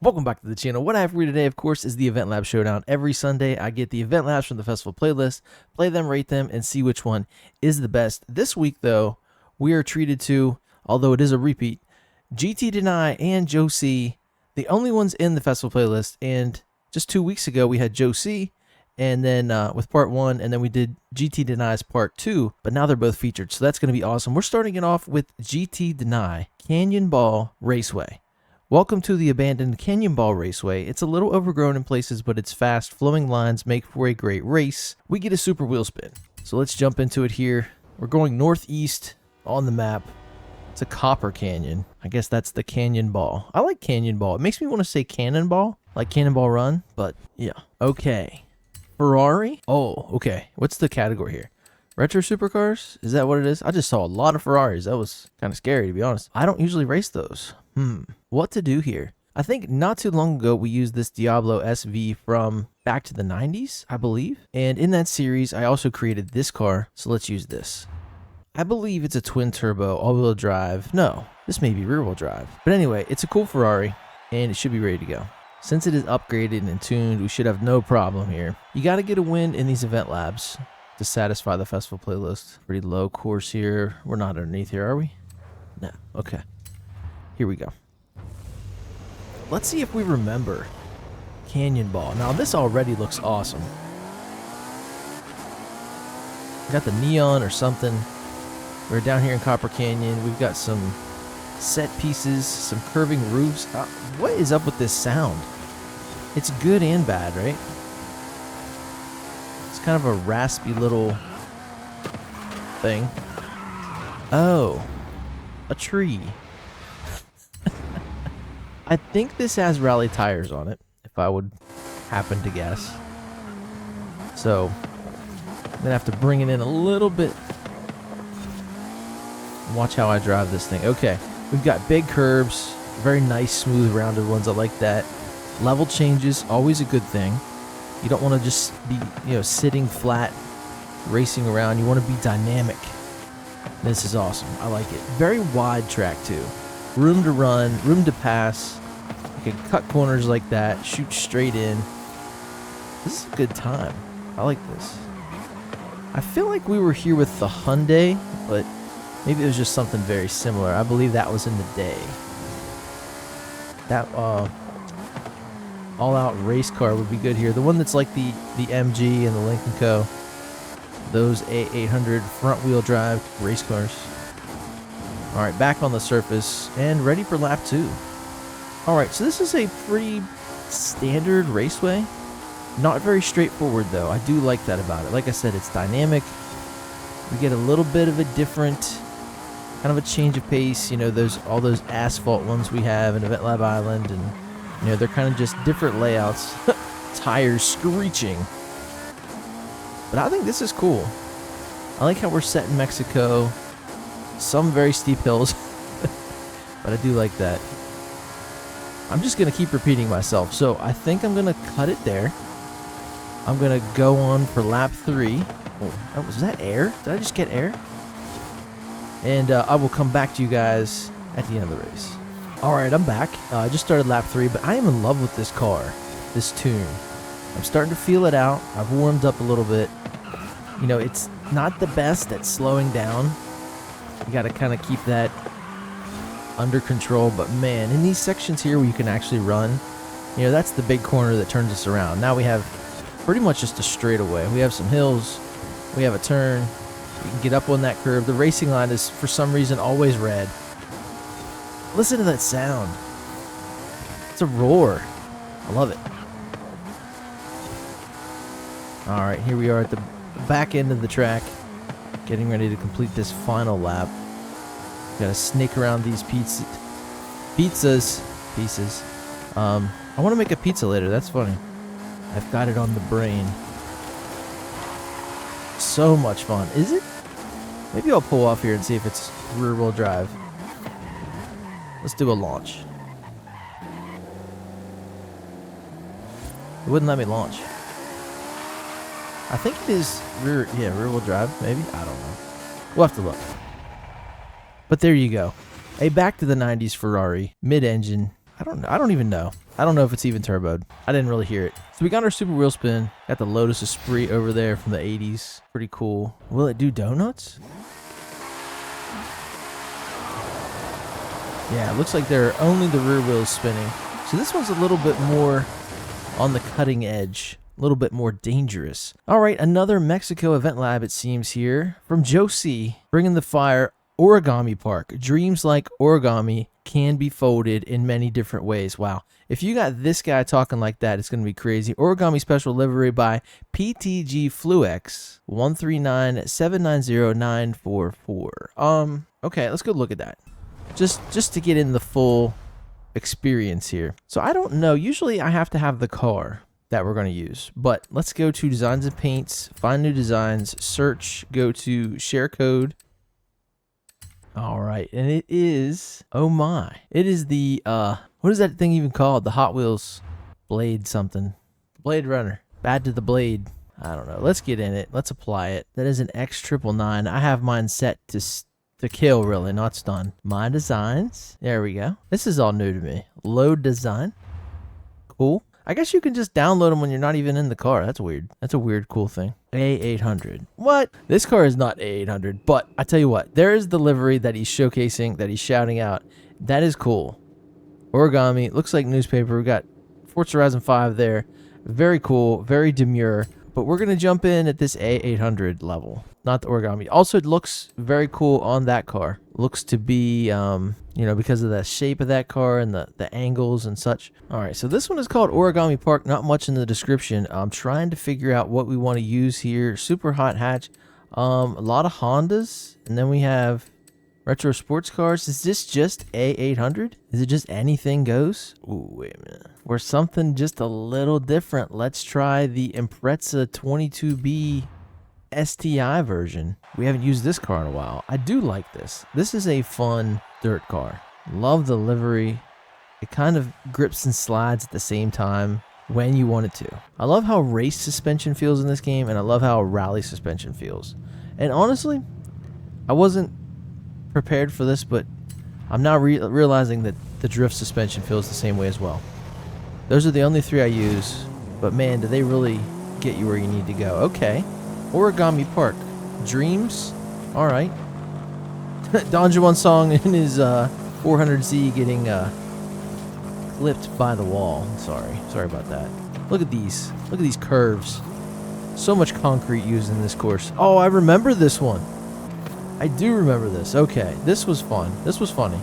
Welcome back to the channel. What I have for you today, of course, is the Eventlab Showdown. Every Sunday, I get the Eventlabs from the festival playlist, play them, rate them, and see which one is the best. This week, though, we are treated to, although it is a repeat, GT Deny and Joe C, the only ones in the festival playlist. And just 2 weeks ago, we had Joe C, and then with part 1, and then we did GT Deny's part 2, but now they're both featured, so that's going to be awesome. We're starting it off with GT Deny Canyon Ball Raceway. Welcome to the abandoned Canyon Ball Raceway. It's a little overgrown in places, but its fast flowing lines make for a great race. We get a super wheel spin. So let's jump into it here. We're going northeast on the map. It's a copper canyon. I guess that's the Canyon Ball. I like Canyon Ball. It makes me want to say Cannonball, like Cannonball Run, but yeah. Okay. Ferrari? Oh, okay. What's the category here? Retro supercars? Is that what it is? I just saw a lot of Ferraris. That was kind of scary, to be honest. I don't usually race those. What to do here? I think not too long ago we used this Diablo SV from back to the 90s, I believe. And in that series, I also created this car. So let's use this. I believe it's a twin turbo, all-wheel drive. No, this may be rear-wheel drive. But anyway, it's a cool Ferrari, and it should be ready to go. Since it is upgraded and tuned, we should have no problem here. You got to get a win in these Eventlabs to satisfy the festival playlist. Pretty low course here. We're not underneath here, are we? No. Okay. Here we go. Let's see if we remember Canyon Ball. Now, this already looks awesome. Got the neon or something. We're down here in Copper Canyon. We've got some set pieces, some curving roofs. What is up with this sound? It's good and bad, right? It's kind of a raspy little thing. Oh, a tree. I think this has rally tires on it, if I would happen to guess. So, I'm going to have to bring it in a little bit. Watch how I drive this thing. Okay, we've got big curves, very nice, smooth, rounded ones. I like that. Level changes, always a good thing. You don't want to just be, sitting flat, racing around. You want to be dynamic. This is awesome. I like it. Very wide track, too. Room to run, room to pass. You can cut corners like that, shoot straight in. This is a good time. I like this. I feel like we were here with the Hyundai, but maybe it was just something very similar. I believe that was in the day. That all-out race car would be good here. The one that's like the MG and the Lincoln Co. Those A800 front-wheel drive race cars. All right, back on the surface and ready for lap 2. All right, so this is a pretty standard raceway. Not very straightforward, though. I do like that about it. Like I said, it's dynamic. We get a little bit of a different, kind of a change of pace. All those asphalt ones we have in Eventlab Island, and they're kind of just different layouts. Tires screeching. But I think this is cool. I like how we're set in Mexico. Some very steep hills, but I do like that. I'm just going to keep repeating myself, so I think I'm going to cut it there. I'm going to go on for lap 3. Oh, was that air? Did I just get air? And I will come back to you guys at the end of the race. All right, I'm back. I just started lap 3, but I am in love with this car, this tune. I'm starting to feel it out. I've warmed up a little bit. It's not the best at slowing down. You got to kind of keep that under control, but man, in these sections here where you can actually run, that's the big corner that turns us around. Now we have pretty much just a straightaway. We have some hills, we have a turn, you can get up on that curve. The racing line is, for some reason, always red. Listen to that sound. It's a roar. I love it. All right, here we are at the back end of the track, getting ready to complete this final lap. Gotta snake around these pieces. I want to make a pizza later. That's funny. I've got it on the brain. So much fun. Is it? Maybe I'll pull off here and see if it's rear-wheel drive. Let's do a launch. It wouldn't let me launch. I think it is rear-wheel drive, maybe. I don't know. We'll have to look. But there you go. A back to the 90s Ferrari, mid-engine. I don't even know. I don't know if it's even turboed. I didn't really hear it. So we got our super wheel spin. Got the Lotus Esprit over there from the 80s. Pretty cool. Will it do donuts? Yeah, it looks like they're only the rear wheels spinning. So this one's a little bit more on the cutting edge. A little bit more dangerous. All right, another Mexico Eventlab, it seems here. From Joe C. Bringing the fire. Origami Park. Dreams like origami can be folded in many different ways. Wow. If you got this guy talking like that, it's going to be crazy. Origami special livery by PTG Fluex 139790944. Okay, let's go look at that. Just to get in the full experience here. So I don't know. Usually I have to have the car that we're going to use. But let's go to Designs and Paints, find new designs, search, go to share code. All right, and it is, oh my, it is the, what is that thing even called? The Hot Wheels Blade something. Blade Runner. Bad to the Blade. I don't know. Let's get in it. Let's apply it. That is an X999. I have mine set to kill, really, not stun. My designs. There we go. This is all new to me. Load design. Cool. I guess you can just download them when you're not even in the car. That's weird. That's a weird, cool thing. A800. What? This car is not A800, but I tell you what, there is the livery that he's showcasing, that he's shouting out. That is cool. Origami. Looks like newspaper. We got Forza Horizon 5 there. Very cool. Very demure. But we're going to jump in at this A800 level, not the origami. Also, it looks very cool on that car. Looks to be, you know, because of the shape of that car and the angles and such. All right, so this one is called Origami Park. Not much in the description. I'm trying to figure out what we want to use here. Super hot hatch. A lot of Hondas. And then we have retro sports cars. Is this just A800? Is it just anything goes? Ooh, wait a minute. Or something just a little different. Let's try the Impreza 22B STI version. We haven't used this car in a while. I do like this. This is a fun dirt car. Love the livery. It kind of grips and slides at the same time when you want it to. I love how race suspension feels in this game, and I love how rally suspension feels. And honestly, I wasn't prepared for this, but I'm now realizing that the drift suspension feels the same way as well. Those are the only three I use, but man, do they really get you where you need to go. Okay. Origami Park. Dreams. All right. Don Juan Song in his 400Z getting clipped by the wall. Sorry about that. Look at these. Look at these curves. So much concrete used in this course. Oh, I remember this one. I do remember this. Okay, this was fun. This was funny.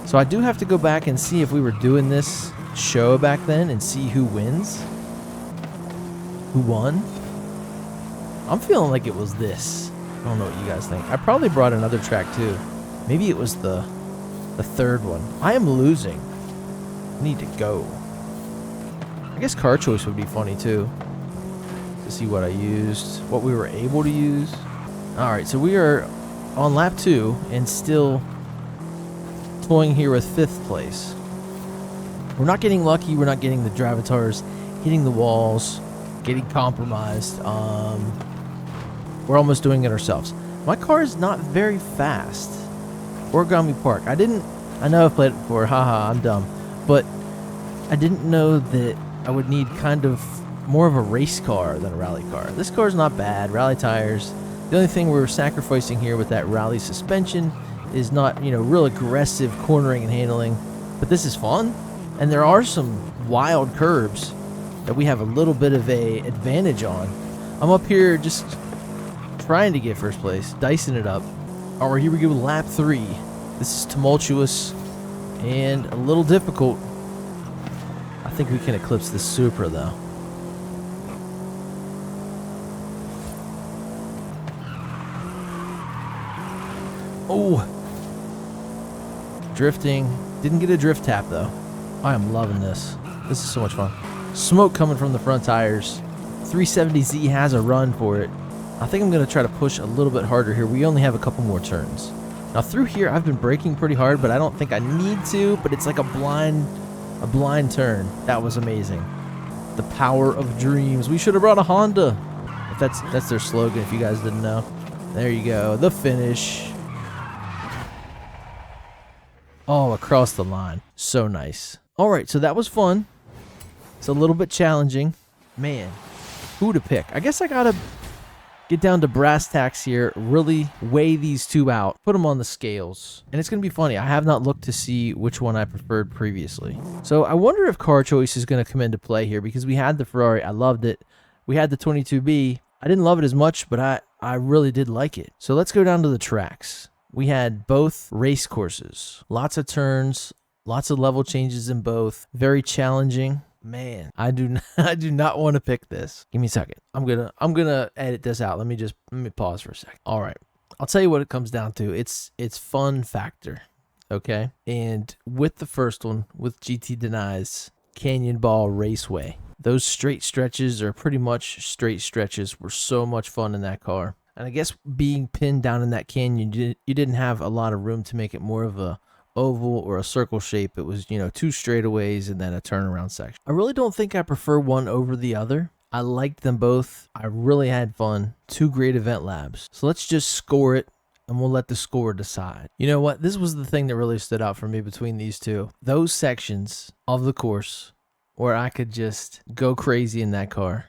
So I do have to go back and see if we were doing this show back then and see who wins. Who won? I'm feeling like it was this. I don't know what you guys think. I probably brought another track too. Maybe it was the third one. I am losing. I need to go. I guess car choice would be funny too. To see what I used, what we were able to use. All right, so we are on lap 2 and still toying here with 5th place. We're not getting lucky. We're not getting the Dravitars hitting the walls, getting compromised. We're almost doing it ourselves. My car is not very fast. Origami Park. I know I've played it before. Haha, I'm dumb. But I didn't know that I would need kind of more of a race car than a rally car. This car is not bad. Rally tires. The only thing we're sacrificing here with that rally suspension is not, you know, real aggressive cornering and handling. But this is fun. And there are some wild curves that we have a little bit of a advantage on. I'm up here just trying to get first place, dicing it up. All right, here we go with lap 3. This is tumultuous and a little difficult. I think we can eclipse this Supra though. Oh, drifting. Didn't get a drift tap though. I am loving this. This is so much fun. Smoke coming from the front tires. 370Z has a run for it. I think I'm going to try to push a little bit harder here. We only have a couple more turns. Now through here, I've been braking pretty hard, but I don't think I need to, but it's like a blind turn. That was amazing. The power of dreams. We should have brought a Honda. If that's their slogan, if you guys didn't know. There you go. The finish. Oh, across the line. So nice. All right, so that was fun. It's a little bit challenging. Man, who to pick? I guess I got to get down to brass tacks here, really weigh these two out, put them on the scales. And it's going to be funny. I have not looked to see which one I preferred previously. So I wonder if car choice is going to come into play here, because we had the Ferrari. I loved it. We had the 22B. I didn't love it as much, but I really did like it. So let's go down to the tracks. We had both race courses, lots of turns, lots of level changes in both. Very challenging. Man, I do not want to pick this. Give me a second. I'm gonna edit this out. Let me pause for a second. All right, I'll tell you what it comes down to. It's fun factor, okay? And with the first one, with GT Denies Canyon Ball Raceway, those straight stretches are pretty much straight stretches. Were so much fun in that car. And I guess being pinned down in that canyon, you didn't have a lot of room to make it more of a oval or a circle shape. It was, you know, two straightaways and then a turnaround section. I really don't think I prefer one over the other. I liked them both. I really had fun. Two great Eventlabs. So let's just score it, and we'll let the score decide. You know what? This was the thing that really stood out for me between these two. Those sections of the course where I could just go crazy in that car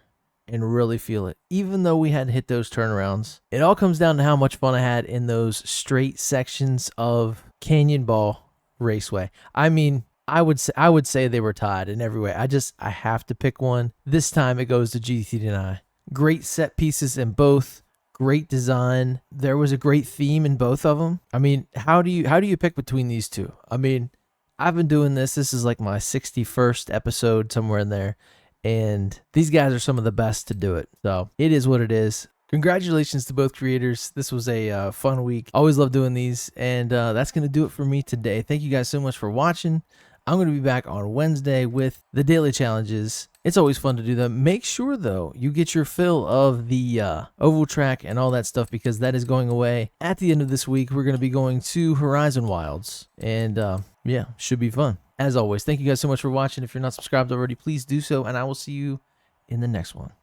and really feel it. Even though we had to hit those turnarounds, it all comes down to how much fun I had in those straight sections of Canyon Ball Raceway. I mean, I would say they were tied in every way. I have to pick one. This time it goes to GT Deny. Great set pieces in both. Great design. There was a great theme in both of them. I mean, how do you pick between these two? I mean, I've been doing this. This is like my 61st episode, somewhere in there. And these guys are some of the best to do it. So it is what it is. Congratulations to both creators. This was a fun week. Always love doing these. And that's going to do it for me today. Thank you guys so much for watching. I'm going to be back on Wednesday with the daily challenges. It's always fun to do them. Make sure, though, you get your fill of the oval track and all that stuff, because that is going away at the end of this week. We're going to be going to Horizon Wilds. And yeah, should be fun. As always, thank you guys so much for watching. If you're not subscribed already, please do so. And I will see you in the next one.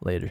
Later.